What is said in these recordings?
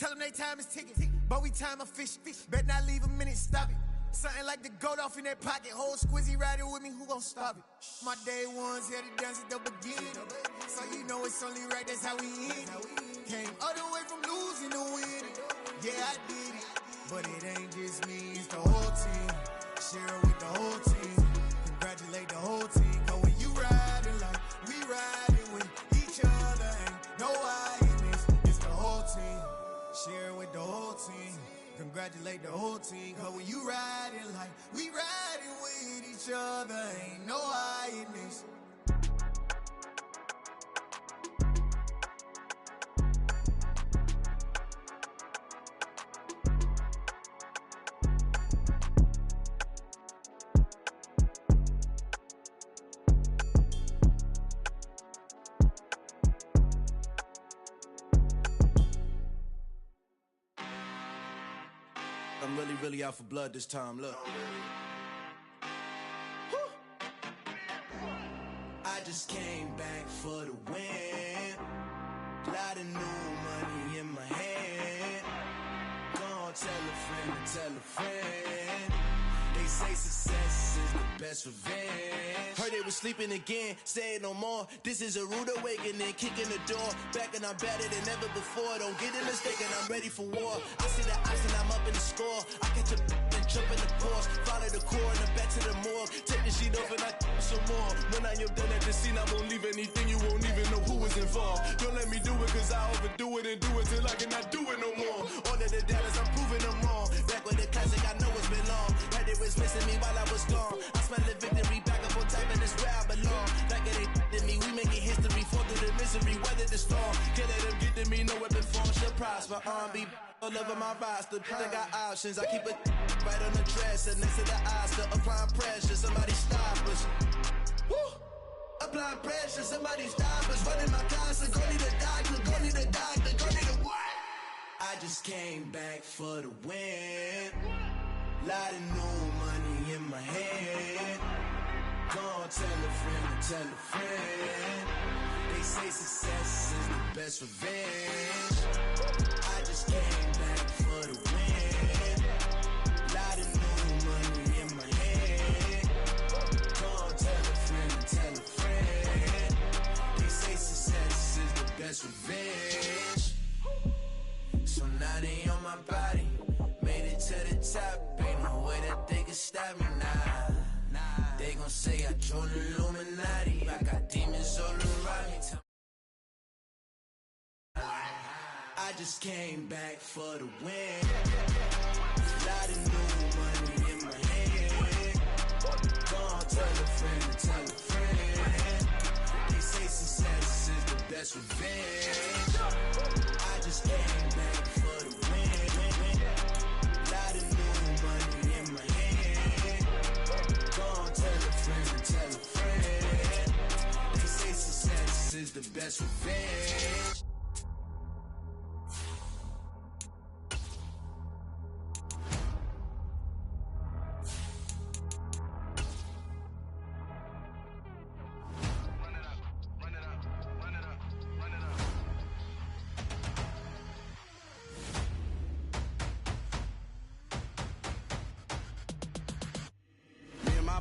Tell them they time is ticking, but we time a fish. Bet not leave a minute, stop it. Something like the goat off in that pocket. Whole squizzy riding with me, who gon' stop it? My day ones here to dance at the beginning. So you know it's only right, that's how we end it. Came all the way from losing to winning. Yeah, I did it. But it ain't just me, it's the whole team. Share it with the whole team. Congratulate the whole team. Cause when you riding like we riding with each other, ain't no I in this. It's the whole team. Share it with the whole team. Congratulate the whole team. Cause when you riding like we riding with each other, ain't no I in this. I'm really out for blood this time, look. I just came back for the win. Lot of new money in my hand. Gonna tell a friend to tell a friend. They say success is the best revenge. Heard they was sleeping again, say it no more. This is a rude awakening, kicking the door. Back and I'm better than ever before. Don't get it mistaken, I'm ready for war. I see the ice and I'm up in the score. I catch a and jump in the course. Follow the core and the back to the morgue. Take the sheet off and I some more. When I am done at the scene, I won't leave anything. You won't even know who was involved. Don't let me do it cause I overdo it and do it till I cannot do it no more. All of the doubters, I'm proving them wrong. Back with the classic, I know it's been long. Had it was missing me while I was gone. I smell the victory back up on top and it's where I belong. Like it ain't to me, we making history. Fall through the misery, weather the storm. Can't let them get to me, no weapon form should prosper. Be all over my roster, I got options. I keep it right on the dresser, next to the Oscar. Applying pressure, somebody stop us. Woo! Applying pressure, somebody stop us. Running my closet, go need a doctor, go need a doctor, go need a what? I just came back for the win. Lot of new money in my hand. Gonna tell a friend to tell a friend. They say success is the best revenge. I just came back for the win. Lot of new money in my hand. Gonna tell a friend to tell a friend. They say success is the best revenge. So now they on my body. Made it to the top. Ain't no way that they can stop me now. They gon' say I joined the Illuminati. I got demons all around me. I just came back for the win. Lot of new money in my hand. Gonna tell a friend to tell a friend. They say success is the best revenge. I just came back for the win. Lot of new money in my hand. Gonna tell a friend to tell a friend. They say success is the best revenge.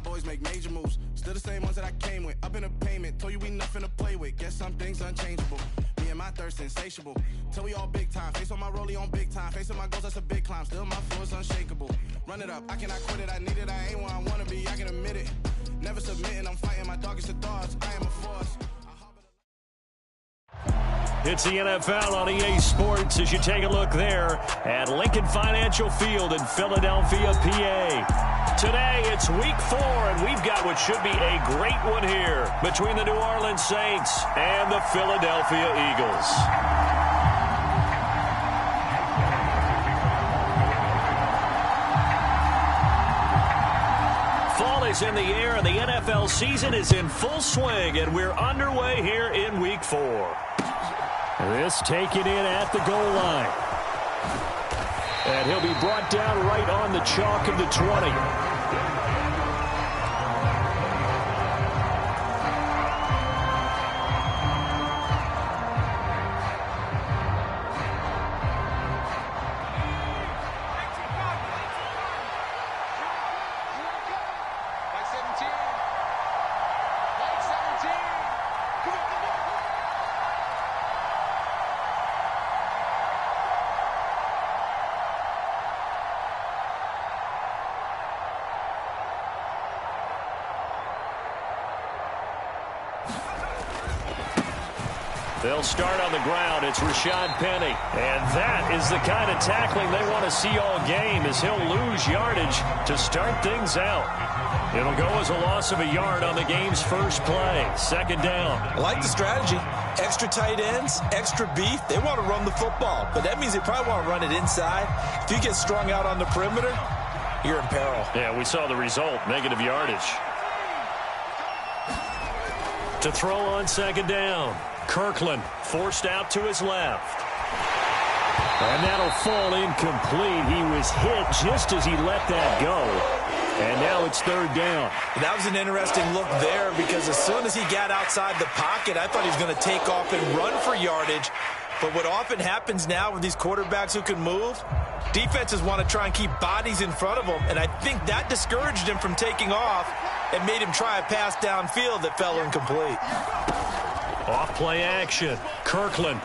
Boys make major moves, still the same ones that I came with. Up in a payment, told you we nothing to play with. Guess some things unchangeable. Me and my thirst insatiable. Till we all big time. Face on my rollie on big time. Facing my goals, that's a big climb. Still my flow is unshakable. Run it up, I cannot quit it. I need it, I ain't where I wanna be. I can admit it. Never submitting, I'm fighting my darkest of thoughts. I am a force. It's the NFL on EA Sports as you take a look there at Lincoln Financial Field in Philadelphia, PA. Today, it's week 4, and we've got what should be a great one here between the New Orleans Saints and the Philadelphia Eagles. Fall is in the air, and the NFL season is in full swing, and we're underway here in week 4. This taken in at the goal line. And he'll be brought down right on the chalk of the 20. They'll start on the ground. It's Rashad Penny. And that is the kind of tackling they want to see all game, as he'll lose yardage to start things out. It'll go as a loss of a yard on the game's first play. Second down. I like the strategy. Extra tight ends, extra beef. They want to run the football, but that means they probably want to run it inside. If you get strung out on the perimeter, you're in peril. Yeah, we saw the result, negative yardage. To throw on second down. Kirkland forced out to his left. And that'll fall incomplete. He was hit just as he let that go. And now it's third down. That was an interesting look there, because as soon as he got outside the pocket, I thought he was going to take off and run for yardage. But what often happens now with these quarterbacks who can move, defenses want to try and keep bodies in front of them, and I think that discouraged him from taking off and made him try a pass downfield that fell incomplete. Off play action. Kirkland.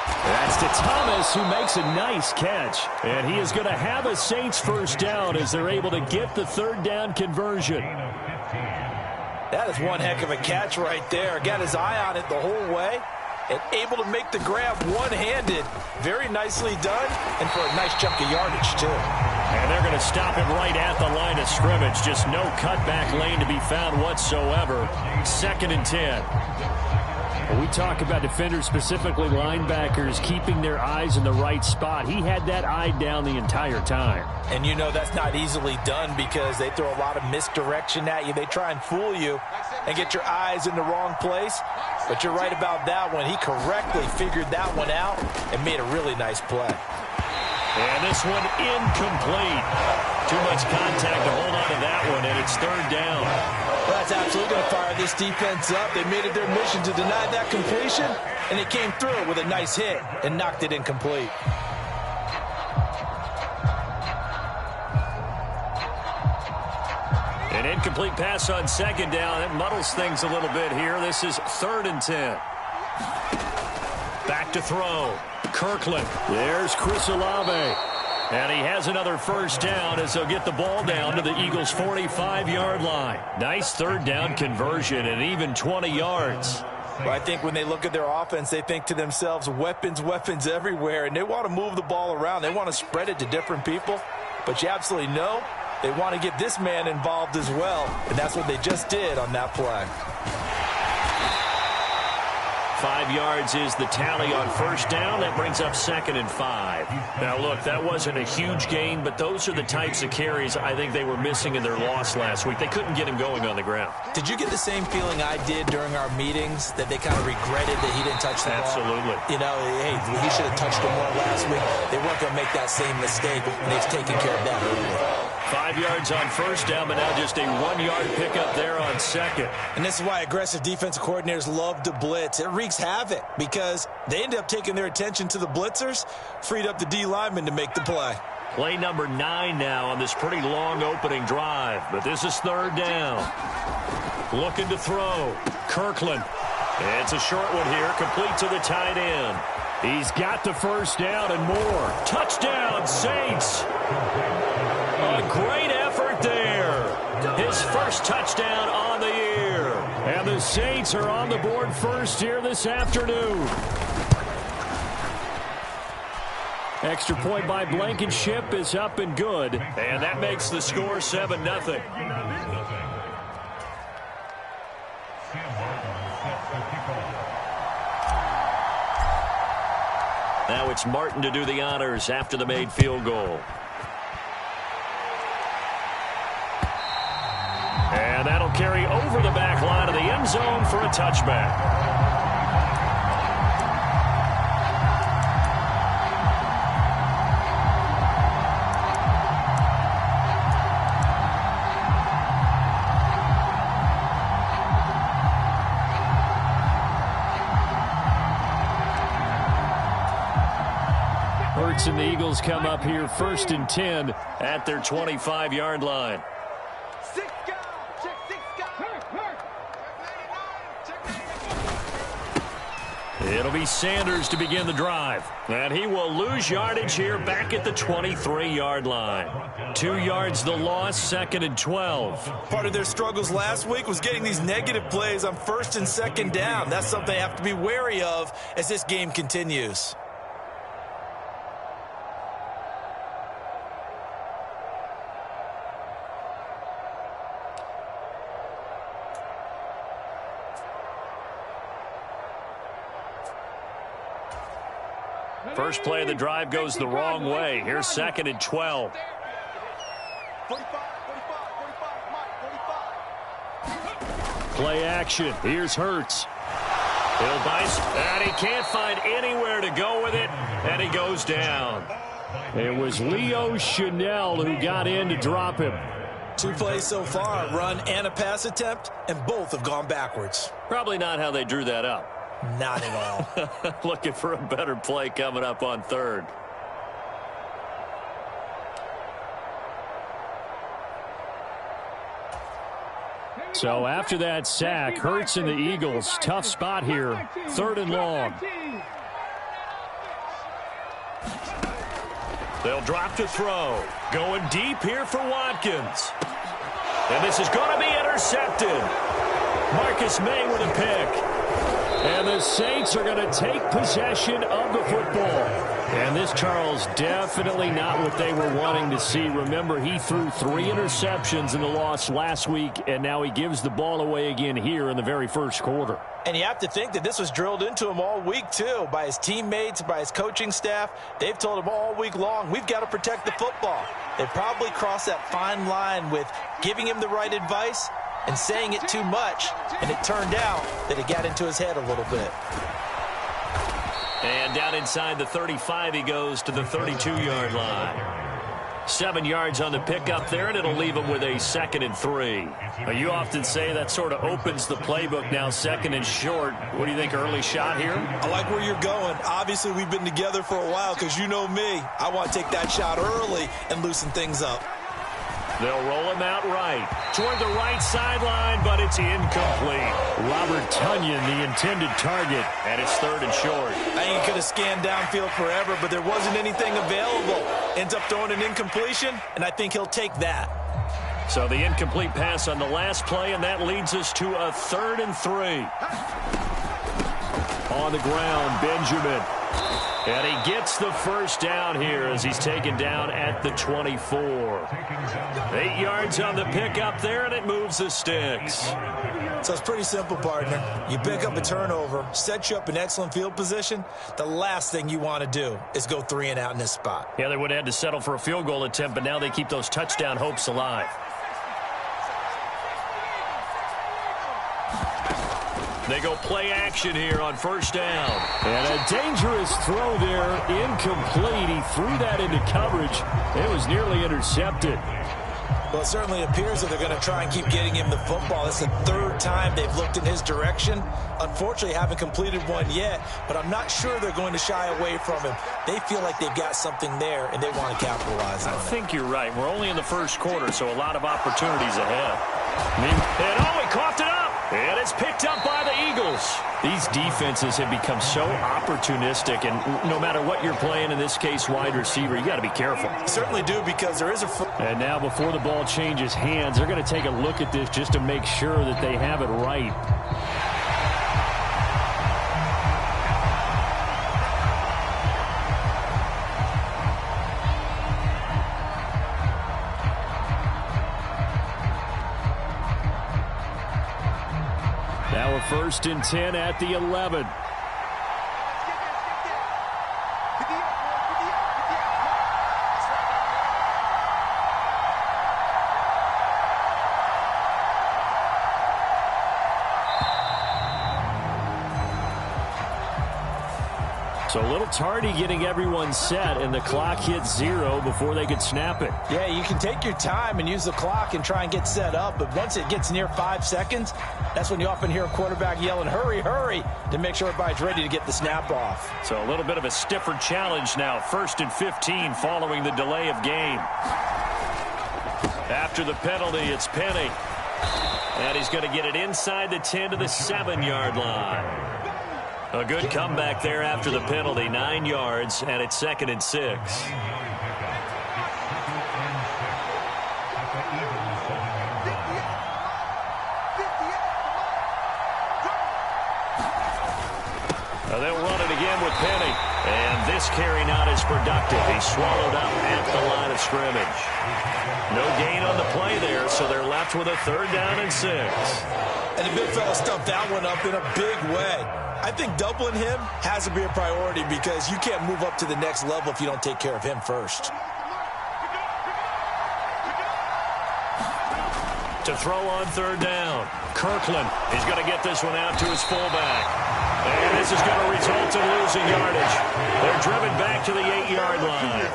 That's to Thomas, who makes a nice catch. And he is going to have a Saints first down as they're able to get the third down conversion. That is one heck of a catch right there. Got his eye on it the whole way and able to make the grab one-handed. Very nicely done, and for a nice chunk of yardage, too. And they're going to stop him right at the line of scrimmage. Just no cutback lane to be found whatsoever. Second and 10. We talk about defenders, specifically linebackers, keeping their eyes in the right spot. He had that eye down the entire time. And you know that's not easily done, because they throw a lot of misdirection at you. They try and fool you and get your eyes in the wrong place. But you're right about that one. He correctly figured that one out and made a really nice play. And this one incomplete. Too much contact to hold on to that one, and it's third down. Well, that's absolutely going to fire this defense up. They made it their mission to deny that completion, and they came through with a nice hit and knocked it incomplete. An incomplete pass on second down. It muddles things a little bit here. This is third and 10. Back to throw. Kirkland. There's Chris Olave. And he has another first down as they'll get the ball down to the Eagles' 45-yard line. Nice third down conversion and even 20 yards. Well, I think when they look at their offense, they think to themselves, weapons, weapons everywhere, and they want to move the ball around. They want to spread it to different people. But you absolutely know they want to get this man involved as well, and that's what they just did on that play. 5 yards is the tally on first down. That brings up second and 5. Now, look, that wasn't a huge gain, but those are the types of carries I think they were missing in their loss last week. They couldn't get him going on the ground. Did you get the same feeling I did during our meetings, that they kind of regretted that he didn't touch the ball? Absolutely. You know, hey, he should have touched it more last week. They weren't going to make that same mistake, and they've taken care of that early. 5 yards on first down, but now just a 1 yard pickup there on second. And this is why aggressive defensive coordinators love to blitz. It wreaks havoc because they end up taking their attention to the blitzers, freed up the D lineman to make the play. Play number 9 now on this pretty long opening drive, but this is third down. Looking to throw. Kirkland. It's a short one here, complete to the tight end. He's got the first down and more. Touchdown, Saints. A great effort there. His first touchdown on the year. And the Saints are on the board first here this afternoon. Extra point by Blankenship is up and good. And that makes the score 7-0. Now it's Martin to do the honors after the made field goal. And that'll carry over the back line of the end zone for a touchback. Hurts and the Eagles come up here first and 10 at their 25-yard line. It'll be Sanders to begin the drive. And he will lose yardage here back at the 23-yard line. 2 yards the loss, 2nd and 12. Part of their struggles last week was getting these negative plays on 1st and 2nd down. That's something they have to be wary of as this game continues. First play of the drive goes the wrong way. Here's 2nd and 12. Play action. Here's Hurts. He'll dice, and he can't find anywhere to go with it, and he goes down. It was Leo Chanel who got in to drop him. 2 plays so far, a run and a pass attempt, and both have gone backwards. Probably not how they drew that up. Not at all. Looking for a better play coming up on 3rd. So after that sack, Hurts and the Eagles, tough spot here. 3rd and long. They'll drop to throw. Going deep here for Watkins. And this is going to be intercepted. Marcus May with a pick. And the Saints are going to take possession of the football. And this, Charles, definitely not what they were wanting to see. Remember, he threw 3 interceptions in the loss last week, and now he gives the ball away again here in the very first quarter. And you have to think that this was drilled into him all week, too, by his teammates, by his coaching staff. They've told him all week long, we've got to protect the football. They probably crossed that fine line with giving him the right advice and saying it too much, and it turned out that it got into his head a little bit. And down inside the 35, he goes to the 32-yard line. 7 yards on the pickup there, and it'll leave him with a 2nd and 3. Now, you often say that sort of opens the playbook now, 2nd and short. What do you think, early shot here? I like where you're going. Obviously, we've been together for a while because you know me. I want to take that shot early and loosen things up. They'll roll him out right. Toward the right sideline, but it's incomplete. Robert Tonyan, the intended target, and it's 3rd and short. I think he could have scanned downfield forever, but there wasn't anything available. Ends up throwing an incompletion, and I think he'll take that. So the incomplete pass on the last play, and that leads us to a 3rd and 3. On the ground, Benjamin. And he gets the first down here as he's taken down at the 24. 8 yards on the pickup there, and it moves the sticks. So it's pretty simple, partner. You pick up a turnover, sets you up in excellent field position. The last thing you want to do is go 3 and out in this spot. Yeah, they would have had to settle for a field goal attempt, but now they keep those touchdown hopes alive. They go play action here on 1st down. And a dangerous throw there, incomplete. He threw that into coverage. It was nearly intercepted. Well, it certainly appears that they're going to try and keep getting him the football. It's the 3rd time they've looked in his direction. Unfortunately, haven't completed one yet, but I'm not sure they're going to shy away from him. They feel like they've got something there, and they want to capitalize on it. I think you're right. We're only in the first quarter, so a lot of opportunities ahead. And he coughed it up. And it's picked up by the Eagles. These defenses have become so opportunistic, and no matter what you're playing, in this case wide receiver, you got to be careful. You certainly do, because there is a... And now before the ball changes hands, they're going to take a look at this just to make sure that they have it right. Now a 1st and 10 at the 11. So a little tardy getting everyone set, and the clock hits 0 before they could snap it. Yeah, you can take your time and use the clock and try and get set up, but once it gets near 5 seconds, that's when you often hear a quarterback yelling, hurry, hurry, to make sure everybody's ready to get the snap off. So a little bit of a stiffer challenge now. 1st and 15 following the delay of game. After the penalty, it's Penny. And he's going to get it inside the 10 to the 7-yard line. A good comeback there after the penalty, 9 yards, and it's 2nd and 6. They'll run it again with Penny. And this carry not as productive. He's swallowed up at the line of scrimmage. No gain on the play there, so they're left with a 3rd down and 6. And the big fella stuffed that one up in a big way. I think doubling him has to be a priority because you can't move up to the next level if you don't take care of him first. To throw on 3rd down. Kirkland is going to get this one out to his fullback. And this is going to result in losing yardage. They're driven back to the 8-yard line.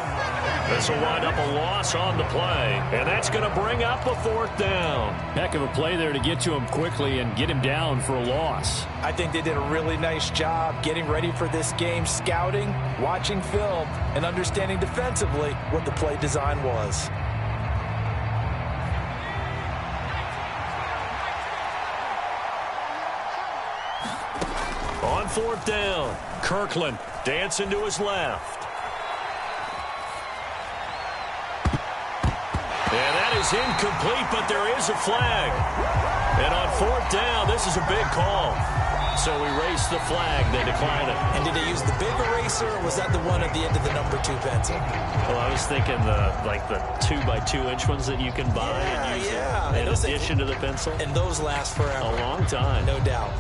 This will wind up a loss on the play, and that's going to bring up a 4th down. Heck of a play there to get to him quickly and get him down for a loss. I think they did a really nice job getting ready for this game, scouting, watching film, and understanding defensively what the play design was. On 4th down, Kirkland dancing to his left. And that is incomplete, but there is a flag. And on 4th down, this is a big call. So erase the flag, they decline it. And did they use the big eraser, or was that the one at the end of the number 2 pencil? Well, I was thinking the 2x2-inch ones that you can buy and use in addition to the pencil. And those last forever. A long time. No doubt.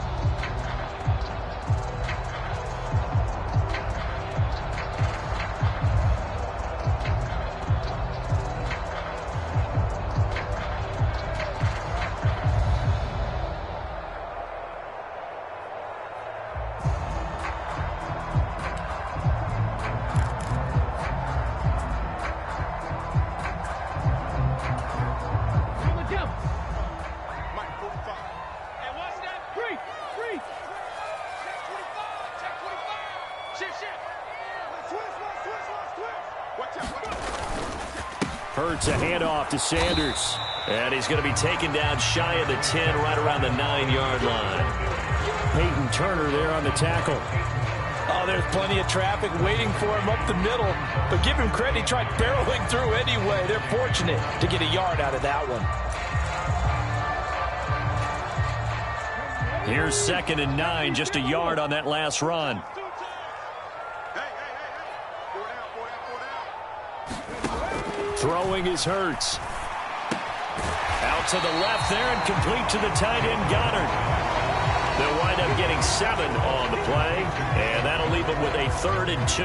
Hurts a handoff to Sanders. And he's going to be taken down shy of the 10, right around the 9-yard line. Peyton Turner there on the tackle. Oh, there's plenty of traffic waiting for him up the middle. But give him credit, he tried barreling through anyway. They're fortunate to get a yard out of that one. Here's 2nd and 9, just a yard on that last run. Throwing is Hurts. Out to the left there and complete to the tight end, Goddard. They'll wind up getting 7 on the play, and that'll leave them with a 3rd and 2.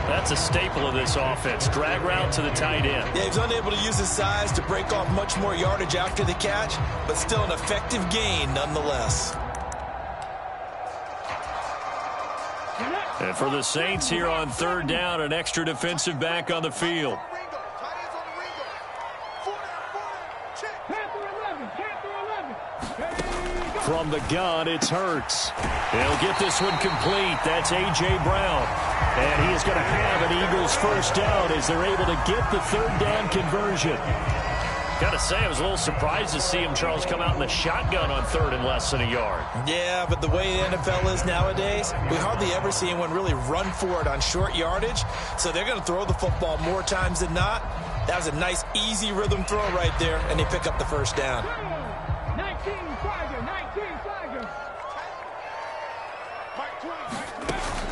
That's a staple of this offense. Drag route to the tight end. Yeah, he's unable to use his size to break off much more yardage after the catch, but still an effective gain nonetheless. And for the Saints here on 3rd down, an extra defensive back on the field. From the gun, it's Hurts. He'll get this one complete. That's A.J. Brown. And he is going to have an Eagles 1st down as they're able to get the 3rd down conversion. Got to say, I was a little surprised to see him, Charles, come out in the shotgun on 3rd and less than a yard. Yeah, but the way the NFL is nowadays, we hardly ever see anyone really run for it on short yardage. So they're going to throw the football more times than not. That was a nice, easy rhythm throw right there, and they pick up the 1st down. 19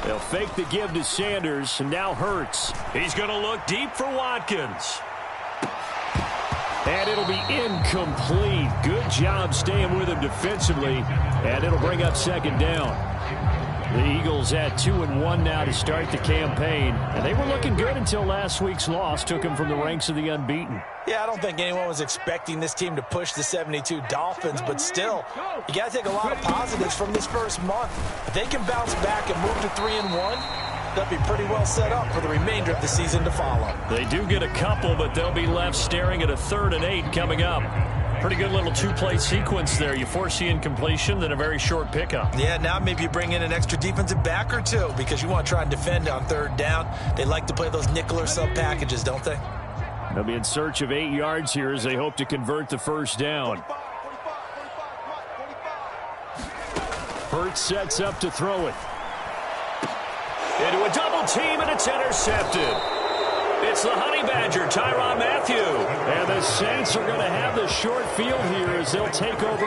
They'll fake the give to Sanders, and now Hurts. He's going to look deep for Watkins. And it'll be incomplete. Good job staying with him defensively, and it'll bring up 2nd down. The Eagles at 2-1 now to start the campaign, and they were looking good until last week's loss took them from the ranks of the unbeaten. Yeah, I don't think anyone was expecting this team to push the 72 Dolphins, but still, you got to take a lot of positives from this first month. If they can bounce back and move to 3-1, they'll be pretty well set up for the remainder of the season to follow. They do get a couple, but they'll be left staring at a 3rd and 8 coming up. Pretty good little 2-play sequence there. You force the incompletion, then a very short pickup. Yeah, now maybe you bring in an extra defensive back or 2 because you want to try and defend on 3rd down. They like to play those nickel or sub packages, don't they? They'll be in search of 8 yards here as they hope to convert the 1st down. Hurts sets up to throw it. Into a double team, and it's intercepted. It's the Honey Badger, Tyrann Mathieu. And the Saints are going to have the short field here as they'll take over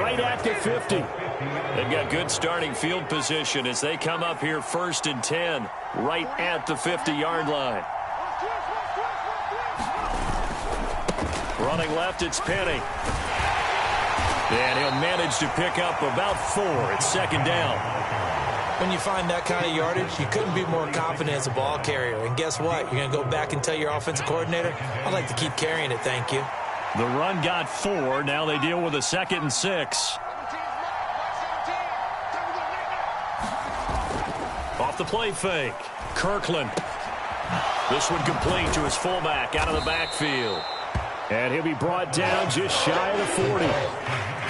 right at the 50. They've got good starting field position as they come up here 1st and 10, right at the 50-yard line. Running left, it's Penny. And he'll manage to pick up about 4. It's 2nd down. When you find that kind of yardage, you couldn't be more confident as a ball carrier. And guess what? You're going to go back and tell your offensive coordinator, I'd like to keep carrying it, thank you. The run got 4. Now they deal with a 2nd and 6. Off the play fake. Kirkland. This one complete to his fullback out of the backfield. And he'll be brought down just shy of the 40.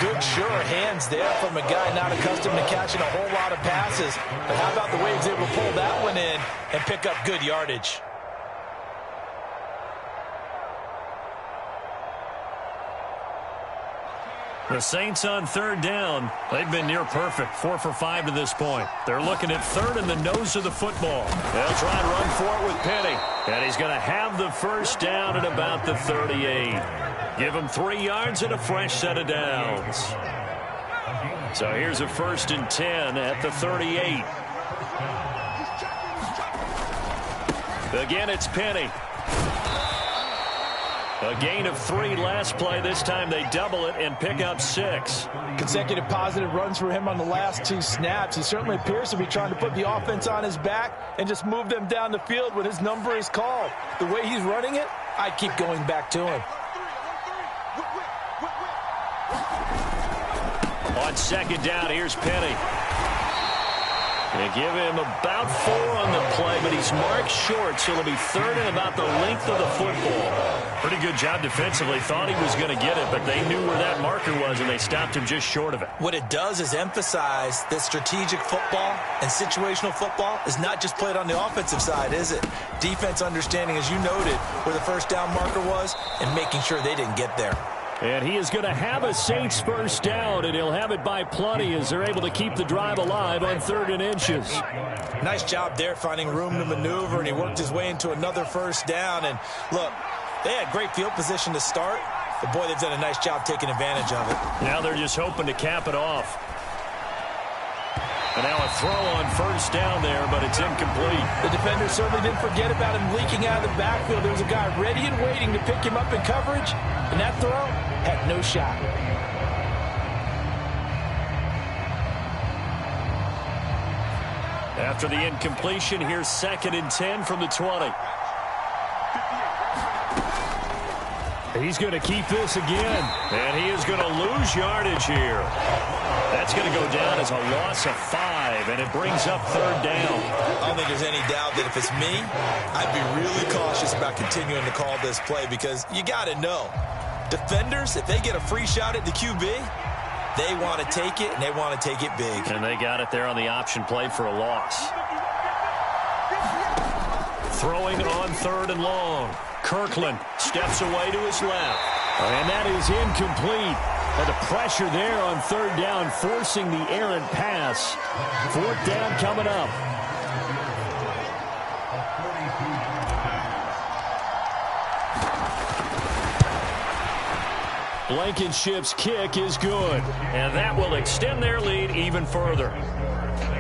Good, sure hands there from a guy not accustomed to catching a whole lot of passes. But how about the way he's able to pull that one in and pick up good yardage? The Saints on 3rd down. They've been near perfect, 4 for 5 to this point. They're looking at 3rd in the nose of the football. They'll try and run for it with Penny. And he's going to have the 1st down at about the 38. Give him 3 yards and a fresh set of downs. So here's a 1st and 10 at the 38. Again, it's Penny. A gain of 3 last play. This time they double it and pick up 6. Consecutive positive runs for him on the last 2 snaps. He certainly appears to be trying to put the offense on his back and just move them down the field when his number is called. The way he's running it, I'd keep going back to him. On 2nd down, here's Penny. They give him about 4 on the play, but he's marked short, so it'll be 3rd and about the length of the football. Pretty good job defensively. Thought he was going to get it, but they knew where that marker was, and they stopped him just short of it. What it does is emphasize that strategic football and situational football is not just played on the offensive side, is it? Defense understanding, as you noted, where the 1st down marker was and making sure they didn't get there. And he is going to have a Saints 1st down, and he'll have it by plenty as they're able to keep the drive alive on 3rd and inches. Nice job there finding room to maneuver, and he worked his way into another 1st down. And look, they had great field position to start, but boy, they've done a nice job taking advantage of it. Now they're just hoping to cap it off. And now a throw on 1st down there, but it's incomplete. The defender certainly didn't forget about him leaking out of the backfield. There was a guy ready and waiting to pick him up in coverage, and that throw had no shot. After the incompletion, here's 2nd and 10 from the 20. He's going to keep this again, and he is going to lose yardage here. That's going to go down as a loss of 5, and it brings up 3rd down. I don't think there's any doubt that if it's me, I'd be really cautious about continuing to call this play because you got to know, defenders, if they get a free shot at the QB, they want to take it, and they want to take it big. And they got it there on the option play for a loss. Throwing on 3rd and long. Kirkland steps away to his left. And that is incomplete. And the pressure there on 3rd down, forcing the errant pass. 4th down coming up. Blankenship's kick is good. And that will extend their lead even further.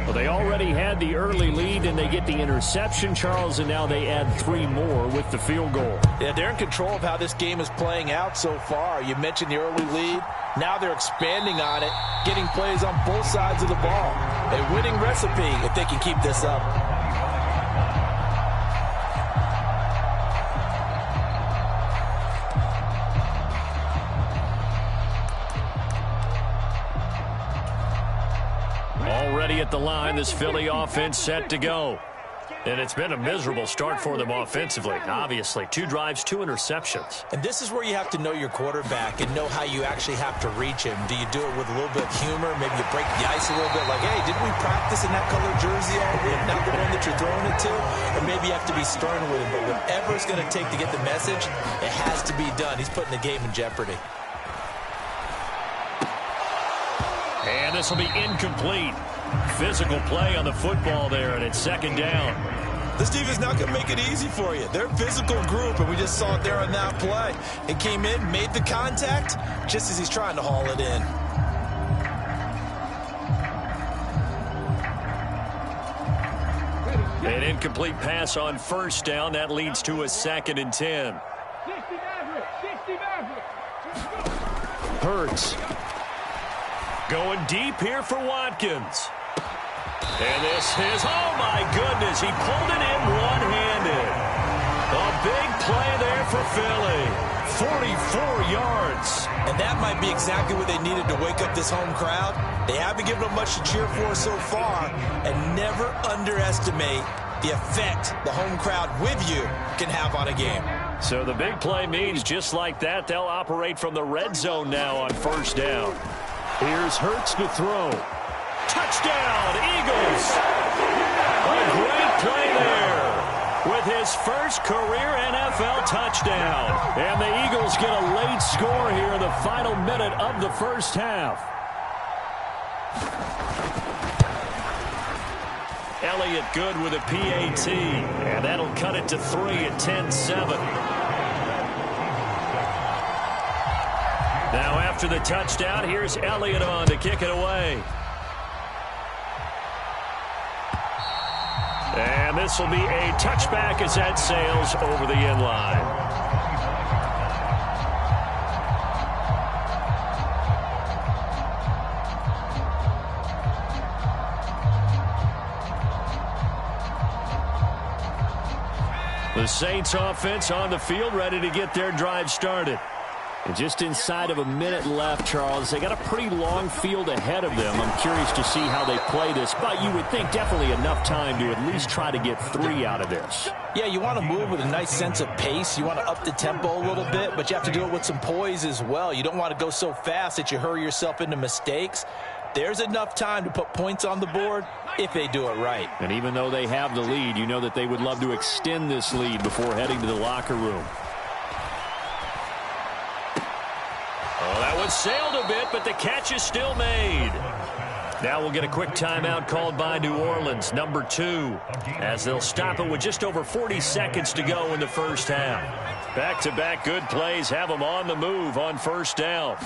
Well, they already had the early lead, and they get the interception, Charles, and now they add 3 more with the field goal. Yeah, they're in control of how this game is playing out so far. You mentioned the early lead. Now they're expanding on it, getting plays on both sides of the ball. A winning recipe if they can keep this up. Already at the line, this Philly offense set to go. And it's been a miserable start for them offensively, obviously. 2 drives, 2 interceptions. And this is where you have to know your quarterback and know how you actually have to reach him. Do you do it with a little bit of humor? Maybe you break the ice a little bit, like, hey, didn't we practice in that color jersey all week? Not the one that you're throwing it to? Or maybe you have to be stern with him. But whatever it's going to take to get the message, it has to be done. He's putting the game in jeopardy. And this will be incomplete. Physical play on the football there, and it's second down. This defense not going to make it easy for you. They're a physical group, and we just saw it there on that play. It came in, made the contact, just as he's trying to haul it in. An incomplete pass on first down. That leads to a 2nd and 10. Hurts. Going deep here for Watkins. And this is, oh my goodness, he pulled it in one-handed. A big play there for Philly. 44 yards. And that might be exactly what they needed to wake up this home crowd. They haven't given them much to cheer for so far. And never underestimate the effect the home crowd with you can have on a game. So the big play means just like that, they'll operate from the red zone now on first down. Here's Hurts to throw. Touchdown, Eagles. A great play there with his first career NFL touchdown. And the Eagles get a late score here in the final minute of the first half. Elliott good with a PAT, and that'll cut it to 3 at 10-7. Now after the touchdown, here's Elliott on to kick it away. And this will be a touchback as that sails over the end line. The Saints offense on the field, ready to get their drive started. And just inside of a minute left, Charles. They got a pretty long field ahead of them. I'm curious to see how they play this, but you would think definitely enough time to at least try to get 3 out of this. Yeah, you want to move with a nice sense of pace. You want to up the tempo a little bit, but you have to do it with some poise as well. You don't want to go so fast that you hurry yourself into mistakes. There's enough time to put points on the board if they do it right. And even though they have the lead, you know that they would love to extend this lead before heading to the locker room. Oh, that one sailed a bit, but the catch is still made. Now we'll get a quick timeout called by New Orleans, number 2, as they'll stop it with just over 40 seconds to go in the first half. Back-to-back good plays have them on the move on first down.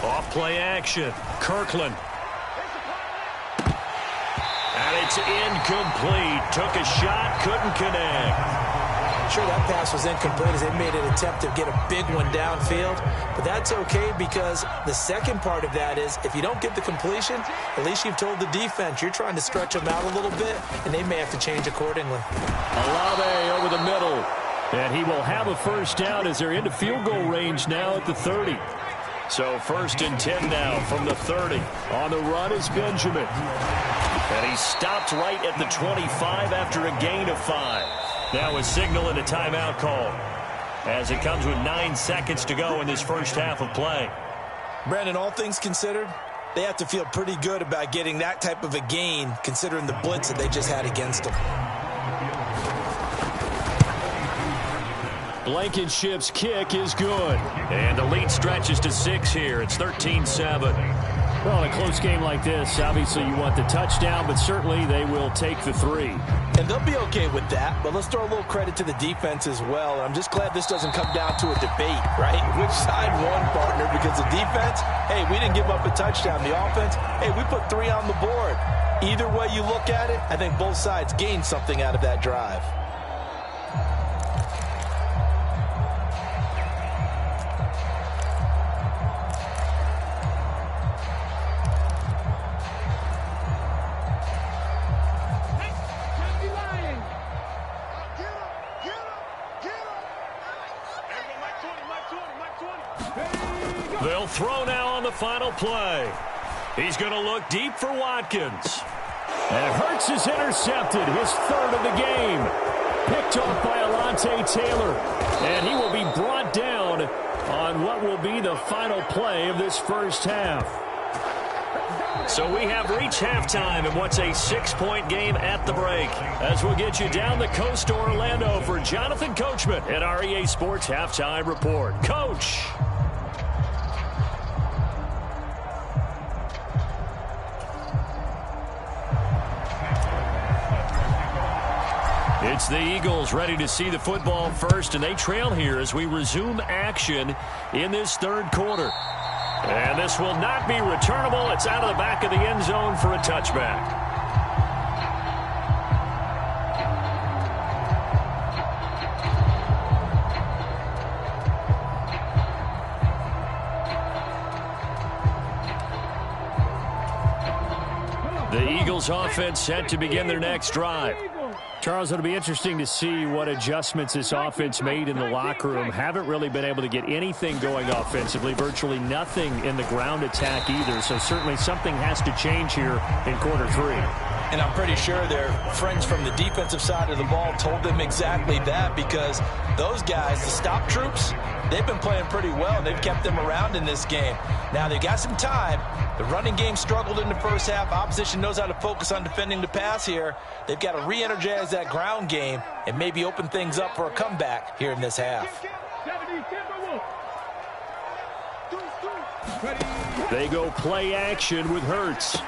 Off-play action. Kirkland. And it's incomplete. Took a shot, couldn't connect. Sure, that pass was incomplete as they made an attempt to get a big one downfield. But that's okay because the second part of that is if you don't get the completion, at least you've told the defense you're trying to stretch them out a little bit, and they may have to change accordingly. Olave over the middle. And he will have a first down as they're into field goal range now at the 30. So 1st and 10 now from the 30. On the run is Benjamin. And he stopped right at the 25 after a gain of 5. Now a signal and a timeout call as it comes with 9 seconds to go in this first half of play. Brandon, all things considered, they have to feel pretty good about getting that type of a gain considering the blitz that they just had against them. Blankenship's kick is good. And the lead stretches to 6 here. It's 13-7. Well, in a close game like this, obviously you want the touchdown, but certainly they will take the 3. And they'll be okay with that, but let's throw a little credit to the defense as well. I'm just glad this doesn't come down to a debate, right? Which side won, partner? Because the defense, hey, we didn't give up a touchdown. The offense, hey, we put 3 on the board. Either way you look at it, I think both sides gained something out of that drive. They'll throw now on the final play. He's going to look deep for Watkins. And Hurts is intercepted, his 3rd of the game. Picked off by Alontae Taylor. And he will be brought down on what will be the final play of this first half. So we have reached halftime in what's a 6-point game at the break. As we'll get you down the coast to Orlando for Jonathan Coachman at our EA Sports Halftime Report. Coach. It's the Eagles ready to see the football first, and they trail here as we resume action in this third quarter. And this will not be returnable. It's out of the back of the end zone for a touchback. The Eagles offense set to begin their next drive. Charles, it'll be interesting to see what adjustments this offense made in the locker room. Haven't really been able to get anything going offensively, virtually nothing in the ground attack either. So certainly something has to change here in quarter three. And I'm pretty sure their friends from the defensive side of the ball told them exactly that, because those guys, the stop troops, they've been playing pretty well. They've kept them around in this game. Now they've got some time. The running game struggled in the first half. Opposition knows how to focus on defending the pass here. They've got to re-energize that ground game and maybe open things up for a comeback here in this half. They go play action with Hurts.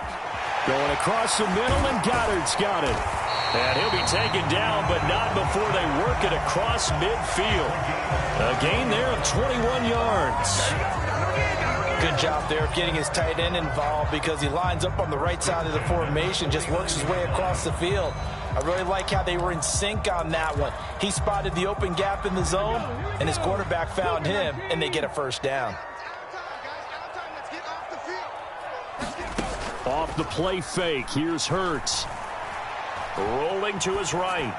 Going across the middle, and Goddard's got it. And he'll be taken down, but not before they work it across midfield. A gain there of 21 yards. Good job there of getting his tight end involved, because he lines up on the right side of the formation, just works his way across the field. I really like how they were in sync on that one. He spotted the open gap in the zone, and his quarterback found him, and they get a first down. Off the play fake, here's Hurts. Rolling to his right.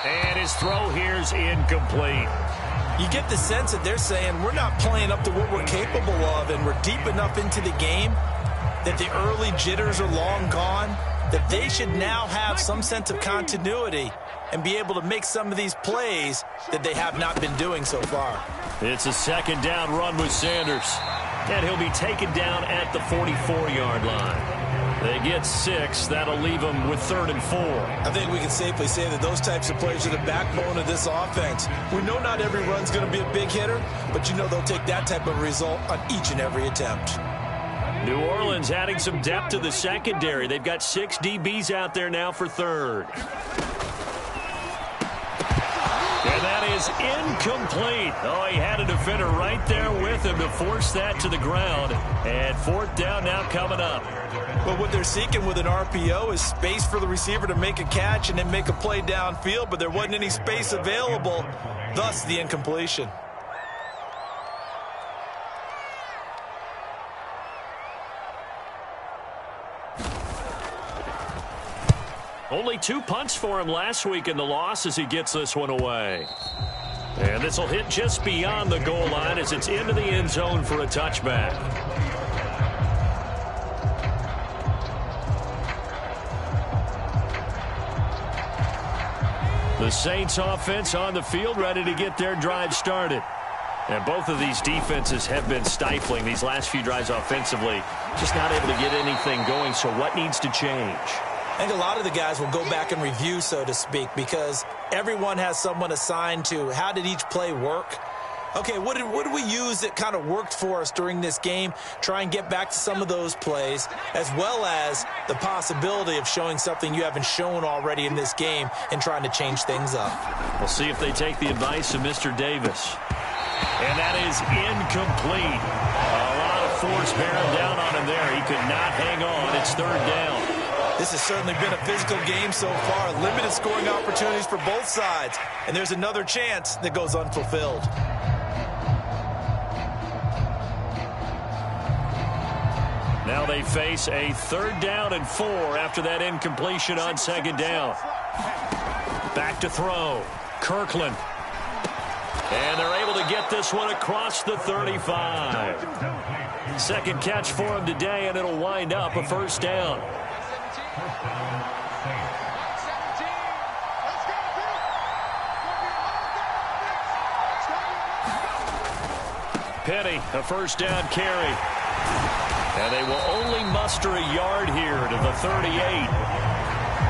And his throw here's incomplete. You get the sense that they're saying we're not playing up to what we're capable of, and we're deep enough into the game that the early jitters are long gone, that they should now have some sense of continuity and be able to make some of these plays that they have not been doing so far. It's a second down run with Sanders. And he'll be taken down at the 44-yard line. They get 6. That'll leave them with 3rd and 4. I think we can safely say that those types of plays are the backbone of this offense. We know not every run's going to be a big hitter, but you know they'll take that type of result on each and every attempt. New Orleans adding some depth to the secondary. They've got 6 DBs out there now for 3rd. And that is incomplete. Oh, he had a defender right there with him to force that to the ground. And 4th down now coming up. But what they're seeking with an RPO is space for the receiver to make a catch and then make a play downfield, but there wasn't any space available, thus the incompletion. Only 2 punts for him last week in the loss as he gets this one away. And this will hit just beyond the goal line as it's into the end zone for a touchback. The Saints offense on the field ready to get their drive started. And both of these defenses have been stifling these last few drives offensively. Just not able to get anything going, so what needs to change? I think a lot of the guys will go back and review, so to speak, because everyone has someone assigned to how did each play work. Okay, what did we use that kind of worked for us during this game? Try and get back to some of those plays, as well as the possibility of showing something you haven't shown already in this game and trying to change things up. We'll see if they take the advice of Mr. Davis. And that is incomplete. A lot of force bearing down on him there. He could not hang on. It's 3rd down. This has certainly been a physical game so far. Limited scoring opportunities for both sides. And there's another chance that goes unfulfilled. Now they face a 3rd down and 4 after that incompletion on 2nd down. Back to throw. Kirkland. And they're able to get this one across the 35. 2nd catch for him today, and it'll wind up a 1st down. Penny, a 1st down carry. And they will only muster a yard here to the 38.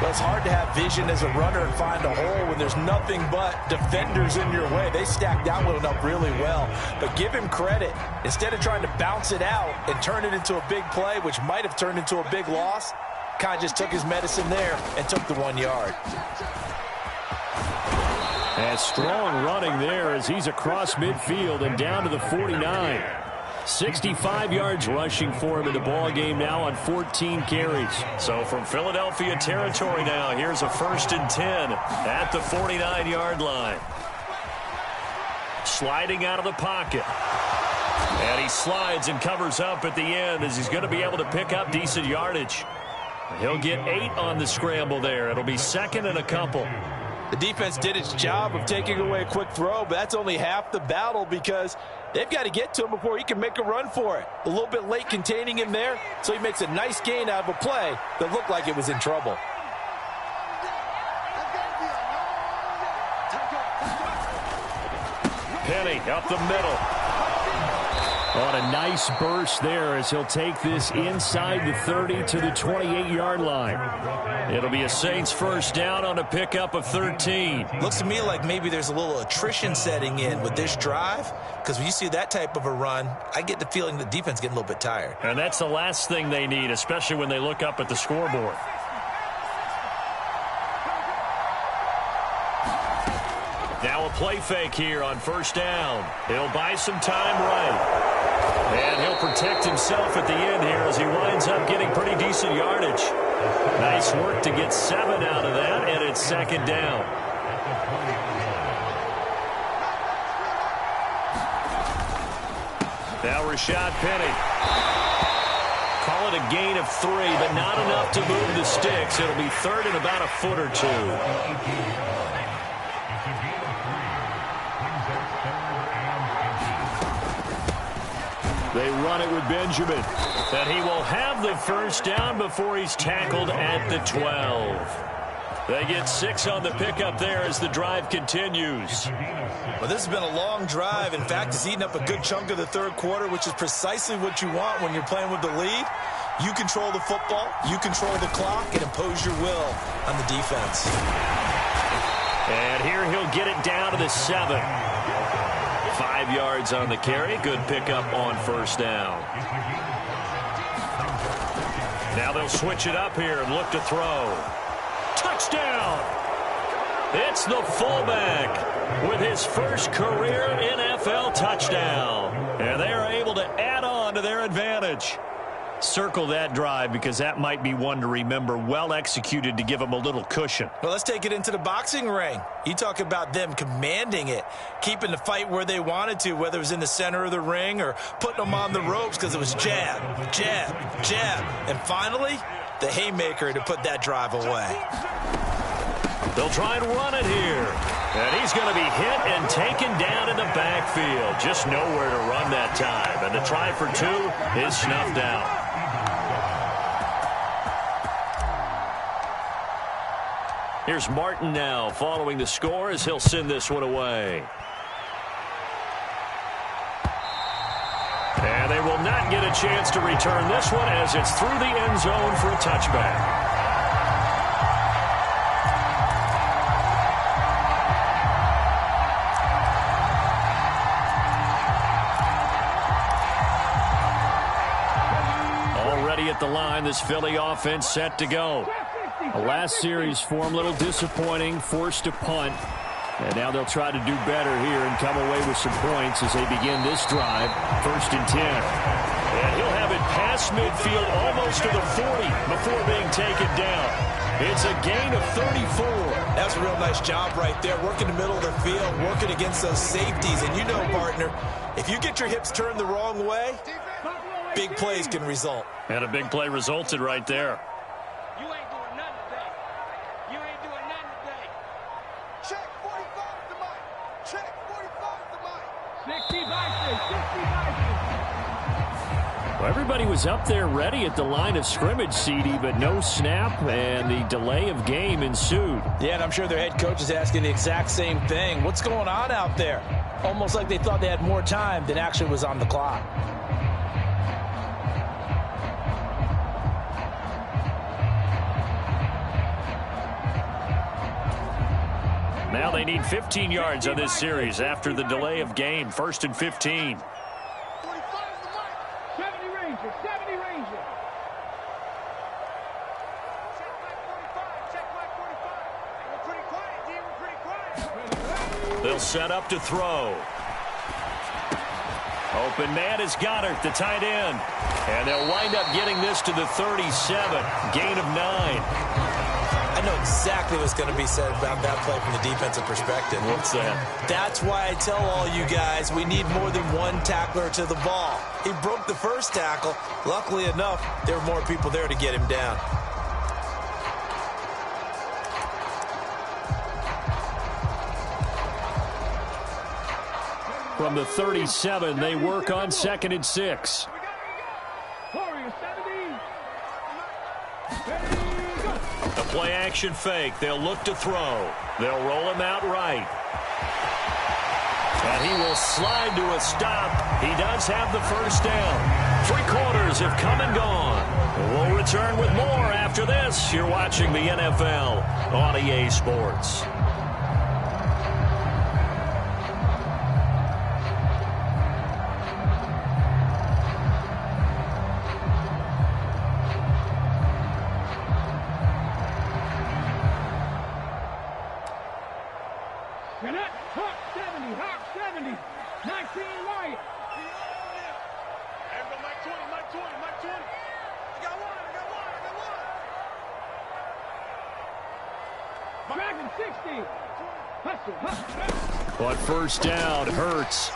Well, it's hard to have vision as a runner and find a hole when there's nothing but defenders in your way. They stacked that one up really well. But give him credit. Instead of trying to bounce it out and turn it into a big play, which might have turned into a big loss, kind of just took his medicine there and took the 1 yard. And strong running there as he's across midfield and down to the 49. 65 yards rushing for him in the ball game now on 14 carries. So from Philadelphia territory now, here's a 1st and 10 at the 49-yard line. Sliding out of the pocket. And he slides and covers up at the end as he's going to be able to pick up decent yardage. He'll get 8 on the scramble there. It'll be 2nd and a couple. The defense did its job of taking away a quick throw, but that's only half the battle because they've got to get to him before he can make a run for it. A little bit late containing him there, so he makes a nice gain out of a play that looked like it was in trouble. Penny up the middle. On a nice burst there as he'll take this inside the 30 to the 28-yard line. It'll be a Saints 1st down on a pickup of 13. Looks to me like maybe there's a little attrition setting in with this drive, because when you see that type of a run, I get the feeling the defense getting a little bit tired. And that's the last thing they need, especially when they look up at the scoreboard. Now a play fake here on 1st down. He'll buy some time right. And he'll protect himself at the end here as he winds up getting pretty decent yardage. Nice work to get 7 out of that, and it's 2nd down. Now Rashad Penny. Call it a gain of 3, but not enough to move the sticks. It'll be 3rd and about a foot or 2. They run it with Benjamin. And he will have the 1st down before he's tackled at the 12. They get 6 on the pickup there as the drive continues. Well, this has been a long drive. In fact, it's eaten up a good chunk of the 3rd quarter, which is precisely what you want when you're playing with the lead. You control the football, you control the clock, and impose your will on the defense. And here he'll get it down to the 7. 5 yards on the carry. Good pickup on 1st down. Now they'll switch it up here and look to throw. Touchdown! It's the fullback with his first career NFL touchdown. And they are able to add on to their advantage. Circle that drive because that might be one to remember. Well executed to give them a little cushion. Well, let's take it into the boxing ring. You talk about them commanding it, keeping the fight where they wanted to, whether it was in the center of the ring or putting them on the ropes because it was jab, jab, jab. And finally, the haymaker to put that drive away. They'll try and run it here. And he's going to be hit and taken down in the backfield. Just nowhere to run that time. And the try for 2 is snuffed out. Here's Martin now following the score as he'll send this one away. And they will not get a chance to return this one as it's through the end zone for a touchback. Already at the line, this Philly offense set to go. The last series for him, a little disappointing, forced to punt. And now they'll try to do better here and come away with some points as they begin this drive. 1st and 10. And he'll have it past midfield almost to the 40 before being taken down. It's a gain of 34. That's a real nice job right there, working the middle of the field, working against those safeties. And you know, partner, if you get your hips turned the wrong way, big plays can result. And a big play resulted right there. You ain't doing nothing today. You ain't doing nothing today. Check 45 the mic. Check 45 the mic. 60 Bison. 60 Bison. Well, everybody was up there ready at the line of scrimmage, CD, but no snap, and the delay of game ensued. Yeah, and I'm sure their head coach is asking the exact same thing. What's going on out there? Almost like they thought they had more time than actually was on the clock. Now they need 15 yards on this series after the delay of game. 1st and 15. 70 Ranger. 70 Ranger. Check back 45. Check back 45. We're pretty quiet, D. We're pretty quiet. They'll set up to throw. Open man is Goddard, the tight end. And they'll wind up getting this to the 37. Gain of 9. I know exactly what's going to be said about that play from the defensive perspective. What's that? That's why I tell all you guys we need more than one tackler to the ball. He broke the first tackle. Luckily enough, there were more people there to get him down. From the 37, they work on 2nd and 6. A play action fake. They'll look to throw. They'll roll him out right. And he will slide to a stop. He does have the first down. 3 quarters have come and gone. We'll return with more after this. You're watching the NFL on EA Sports. But first down hurts.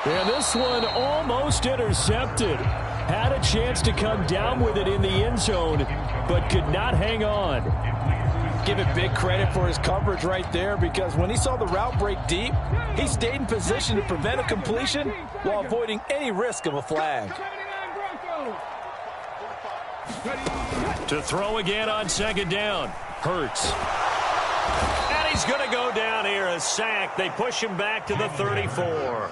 And this one almost intercepted. Had a chance to come down with it in the end zone, but could not hang on. Give it big credit for his coverage right there, because when he saw the route break deep, he stayed in position to prevent a completion while avoiding any risk of a flag. To throw again on 2nd down. Hurts. And he's going to go down here, a sack. They push him back to the 34.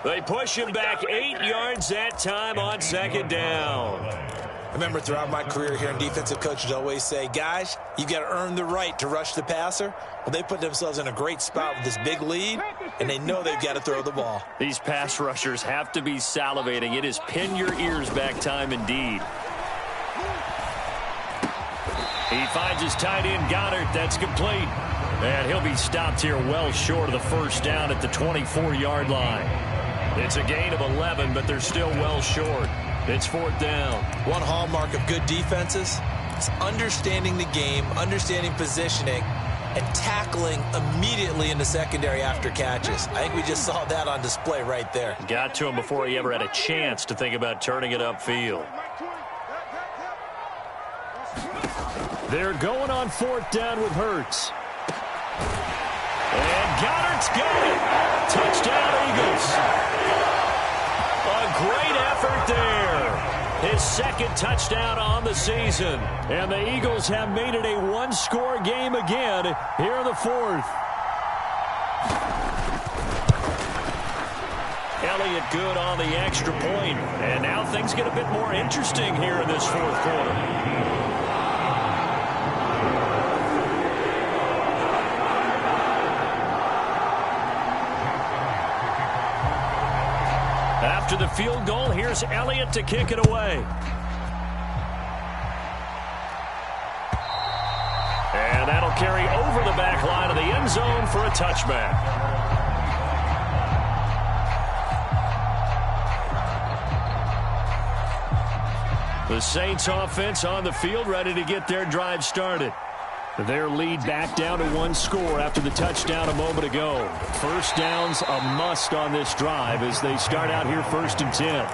They push him back 8 yards that time on 2nd down. I remember throughout my career hearing defensive coaches always say, guys, you got to earn the right to rush the passer. Well, they put themselves in a great spot with this big lead, and they know they've got to throw the ball. These pass rushers have to be salivating. It is pin your ears back time indeed. He finds his tight end, Goddard. That's complete. And he'll be stopped here well short of the first down at the 24-yard line. It's a gain of 11, but they're still well short. It's 4th down. One hallmark of good defenses is understanding the game, understanding positioning, and tackling immediately in the secondary after catches. I think we just saw that on display right there. Got to him before he ever had a chance to think about turning it upfield. They're going on 4th down with Hurts. And Goddard's got it. Touchdown, Eagles. A great effort there. His 2nd touchdown on the season. And the Eagles have made it a one-score game again here in the 4th. Elliott good on the extra point. And now things get a bit more interesting here in this 4th quarter. After the field goal, here's Elliott to kick it away. And that'll carry over the back line of the end zone for a touchback. The Saints offense on the field, ready to get their drive started. Their lead back down to 1 score after the touchdown a moment ago. First down's a must on this drive as they start out here 1st and 10.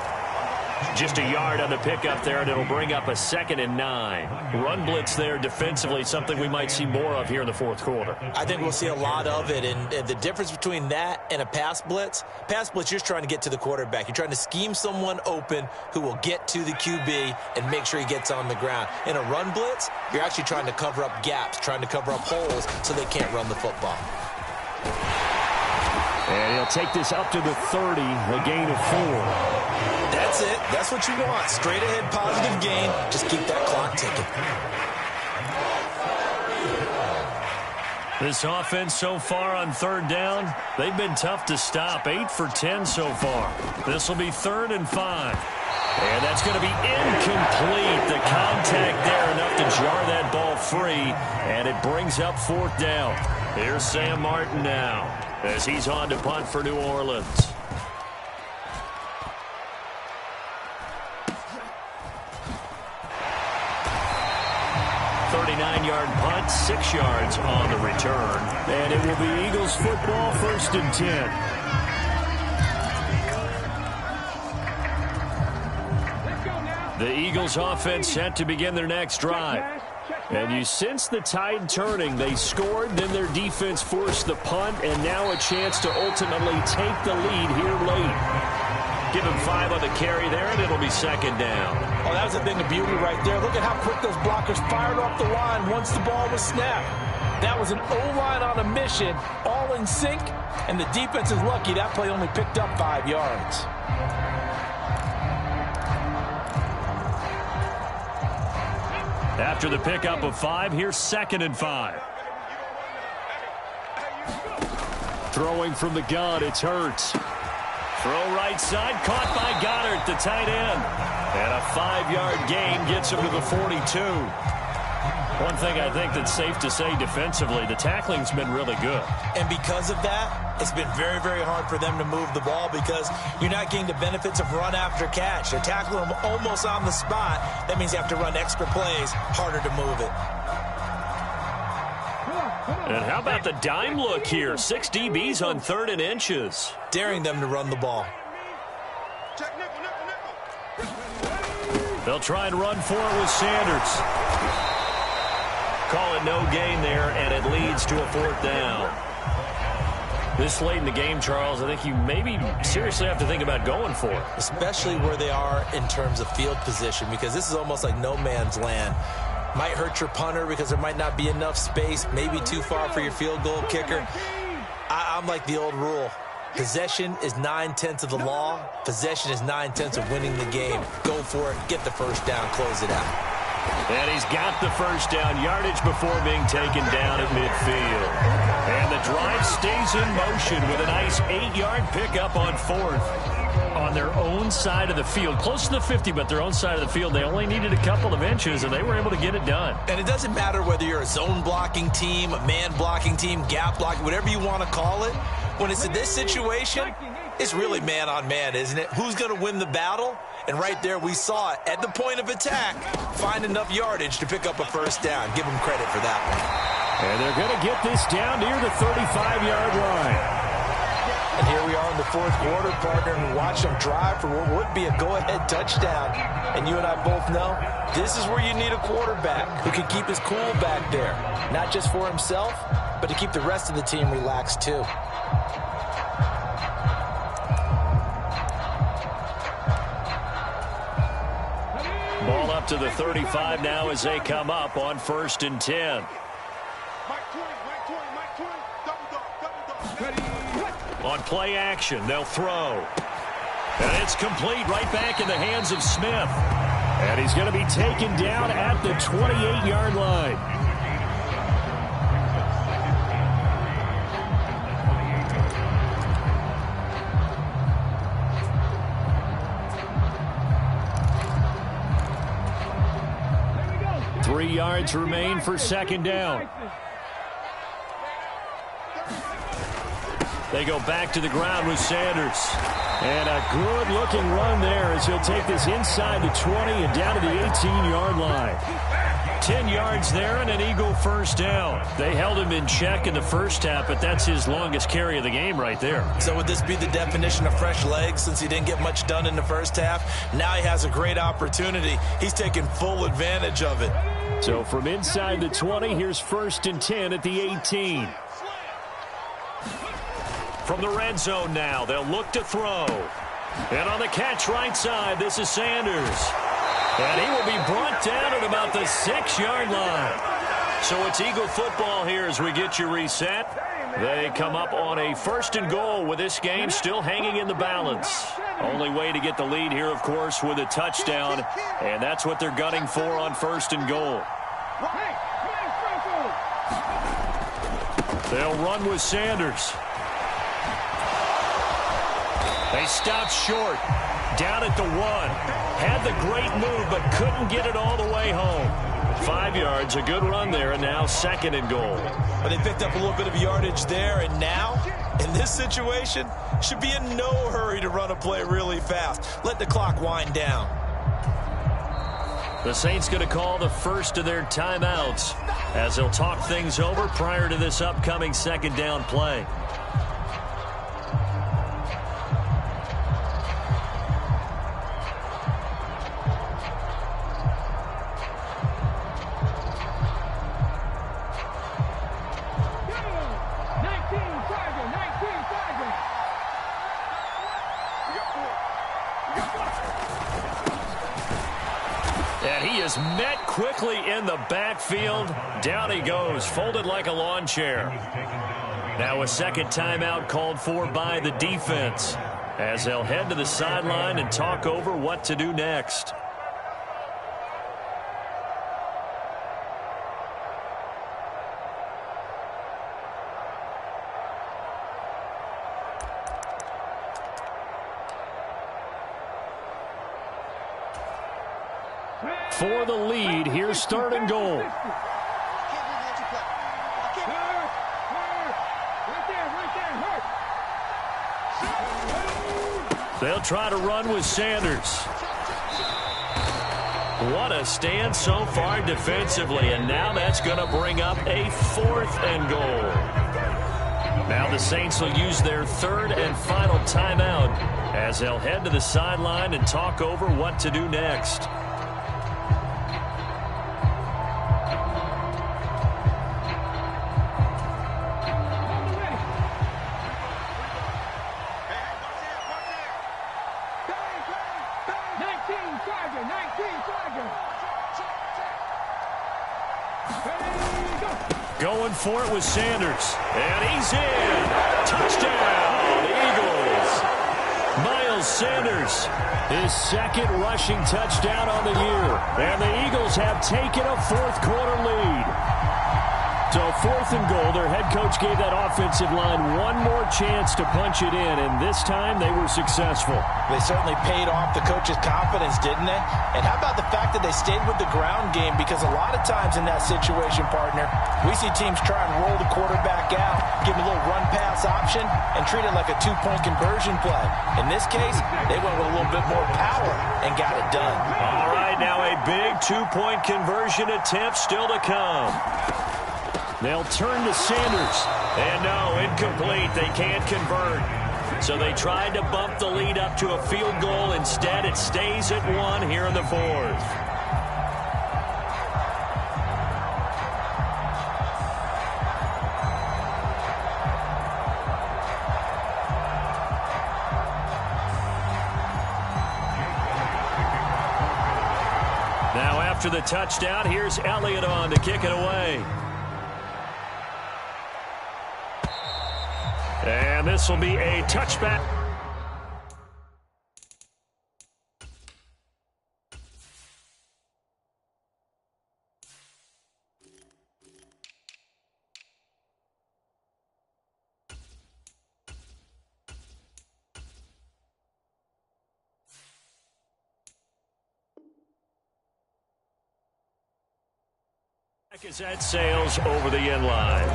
Just a yard on the pickup there, and it'll bring up a 2nd and 9. Run blitz there defensively, something we might see more of here in the 4th quarter. I think we'll see a lot of it, and the difference between that and a pass blitz, you're just trying to get to the quarterback. You're trying to scheme someone open who will get to the QB and make sure he gets on the ground. In a run blitz, you're actually trying to cover up gaps, trying to cover up holes so they can't run the football. And he'll take this up to the 30, a gain of 4. That's it. That's what you want. Straight ahead positive gain. Just keep that clock ticking. This offense so far on 3rd down, they've been tough to stop. 8 for 10 so far. This will be 3rd and 5. And that's going to be incomplete. The contact there enough to jar that ball free, and it brings up 4th down. Here's Sam Martin now as he's on to punt for New Orleans. 39-yard punt, 6 yards on the return. And it will be Eagles football, 1st and 10. The Eagles offense set to begin their next drive. And you sense the tide turning. They scored, then their defense forced the punt, and now a chance to ultimately take the lead here late. Give him 5 on the carry there, and it'll be 2nd down. Oh, that was a thing of beauty right there. Look at how quick those blockers fired off the line once the ball was snapped. That was an O-line on a mission, all in sync, and the defense is lucky that play only picked up 5 yards. After the pickup of 5, here's 2nd and 5. Throwing from the gun, it's Hurts. Throw right side, caught by Goddard, the tight end. And a 5-yard gain gets him to the 42. One thing I think that's safe to say defensively, the tackling's been really good. And because of that, it's been very, very hard for them to move the ball because you're not getting the benefits of run after catch. They're tackling them almost on the spot. That means you have to run extra plays, harder to move it. And how about the dime look here? 6 DBs on 3rd and inches. Daring them to run the ball. They'll try and run for it with Sanders. Call it no gain there, and it leads to a 4th down. This late in the game, Charles, I think you maybe seriously have to think about going for it. Especially where they are in terms of field position, because this is almost like no man's land. Might hurt your punter because there might not be enough space, maybe too far for your field goal kicker. I'm like the old rule. Possession is 9/10 of the law. Possession is 9/10 of winning the game. Go for it. Get the 1st down. Close it out. And he's got the 1st down yardage before being taken down at midfield. And the drive stays in motion with a nice 8-yard pickup on 4th. On their own side of the field. Close to the 50, but their own side of the field. They only needed a couple of inches, and they were able to get it done. And it doesn't matter whether you're a zone blocking team, a man blocking team, gap blocking, whatever you want to call it. When it's in this situation, it's really man on man, isn't it? Who's going to win the battle? And right there we saw it. At the point of attack, find enough yardage to pick up a 1st down. Give them credit for that one. And they're going to get this down near the 35-yard line. And here we are in the 4th quarter, partner, and watch them drive for what would be a go-ahead touchdown. And you and I both know this is where you need a quarterback who can keep his cool back there. Not just for himself, but to keep the rest of the team relaxed too. Ball up to the 35 now as they come up on 1st and 10. On play action, they'll throw. And it's complete right back in the hands of Smith. And he's going to be taken down at the 28-yard line. Three yards remain for 2nd down. They go back to the ground with Sanders. And a good-looking run there as he'll take this inside the 20 and down to the 18-yard line. 10 yards there and an Eagle 1st down. They held him in check in the 1st half, but that's his longest carry of the game right there. So would this be the definition of fresh legs since he didn't get much done in the 1st half? Now he has a great opportunity. He's taking full advantage of it. So from inside the 20, here's 1st and 10 at the 18. From the red zone now, they'll look to throw. And on the catch right side, this is Sanders. And he will be brought down at about the 6-yard line. So it's Eagle football here as we get you reset. They come up on a 1st and goal with this game still hanging in the balance. Only way to get the lead here, of course, with a touchdown. And that's what they're gunning for on 1st and goal. They'll run with Sanders. They stopped short. Down at the 1. Had the great move, but couldn't get it all the way home. 5 yards, a good run there, and now 2nd and goal. Well, they picked up a little bit of yardage there, and now, in this situation, should be in no hurry to run a play really fast. Let the clock wind down. The Saints going to call the first of their timeouts as they'll talk things over prior to this upcoming 2nd down play. And he is met quickly in the backfield. Down he goes, folded like a lawn chair. Now a 2nd timeout called for by the defense as they'll head to the sideline and talk over what to do next. For the lead, here's 3rd and goal. They'll try to run with Sanders. What a stand so far defensively, and now that's going to bring up a 4th and goal. Now the Saints will use their 3rd and final timeout as they'll head to the sideline and talk over what to do next. Going for it with Sanders. And he's in. Touchdown, Eagles. Miles Sanders, his 2nd rushing touchdown on the year. And the Eagles have taken a 4th quarter lead. So 4th and goal, their head coach gave that offensive line one more chance to punch it in, and this time they were successful. They certainly paid off the coach's confidence, didn't they? And how about the fact that they stayed with the ground game? Because a lot of times in that situation, partner, we see teams try and roll the quarterback out, give him a little run-pass option, and treat it like a 2-point conversion play. In this case, they went with a little bit more power and got it done. All right, now a big 2-point conversion attempt still to come. They'll turn to Sanders. And no, incomplete. They can't convert. So they tried to bump the lead up to a field goal. Instead, it stays at 1 here in the 4th. Now after the touchdown, here's Elliott on to kick it away. And this will be a touchback. As that sails over the end line.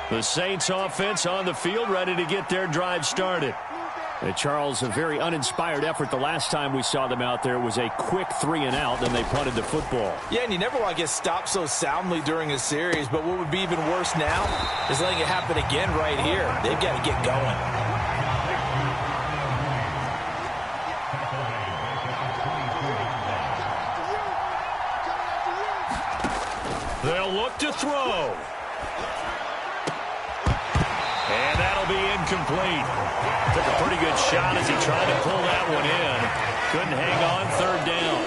The Saints offense on the field, ready to get their drive started. Charles, a very uninspired effort. The last time we saw them out there was a quick 3-and-out, then they punted the football. Yeah, and you never want to get stopped so soundly during a series, but what would be even worse now is letting it happen again right here. They've got to get going. They'll look to throw. And that'll be incomplete. Took a pretty good shot as he tried to pull that one in. Couldn't hang on 3rd down.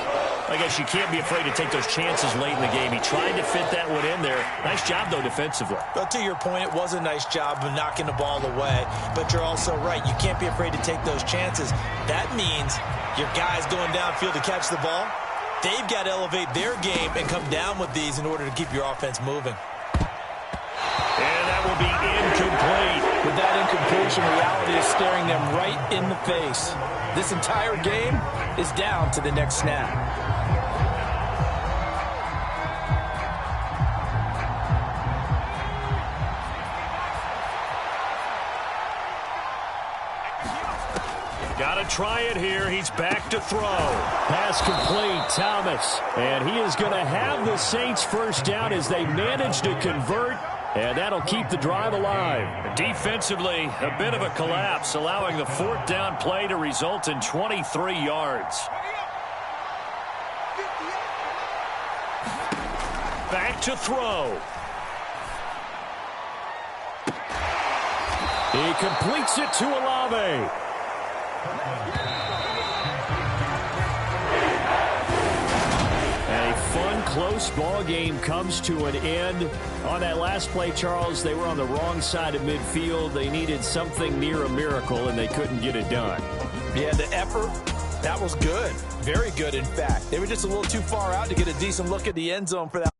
I guess you can't be afraid to take those chances late in the game. He tried to fit that one in there. Nice job, though, defensively. But to your point, it was a nice job of knocking the ball away. But you're also right. You can't be afraid to take those chances. That means your guys going downfield to catch the ball, they've got to elevate their game and come down with these in order to keep your offense moving. And that will be incomplete. With that incompletion, reality is staring them right in the face. This entire game is down to the next snap. Got to try it here. He's back to throw. Pass complete, Thomas. And he is going to have the Saints first down as they manage to convert. And that'll keep the drive alive. Defensively, a bit of a collapse, allowing the fourth down play to result in 23 yards. Back to throw. He completes it to Olave. And a fun, close ball game comes to an end. On that last play, Charles, they were on the wrong side of midfield. They needed something near a miracle, and they couldn't get it done. Yeah, the effort, that was good. Very good, in fact. They were just a little too far out to get a decent look at the end zone for that.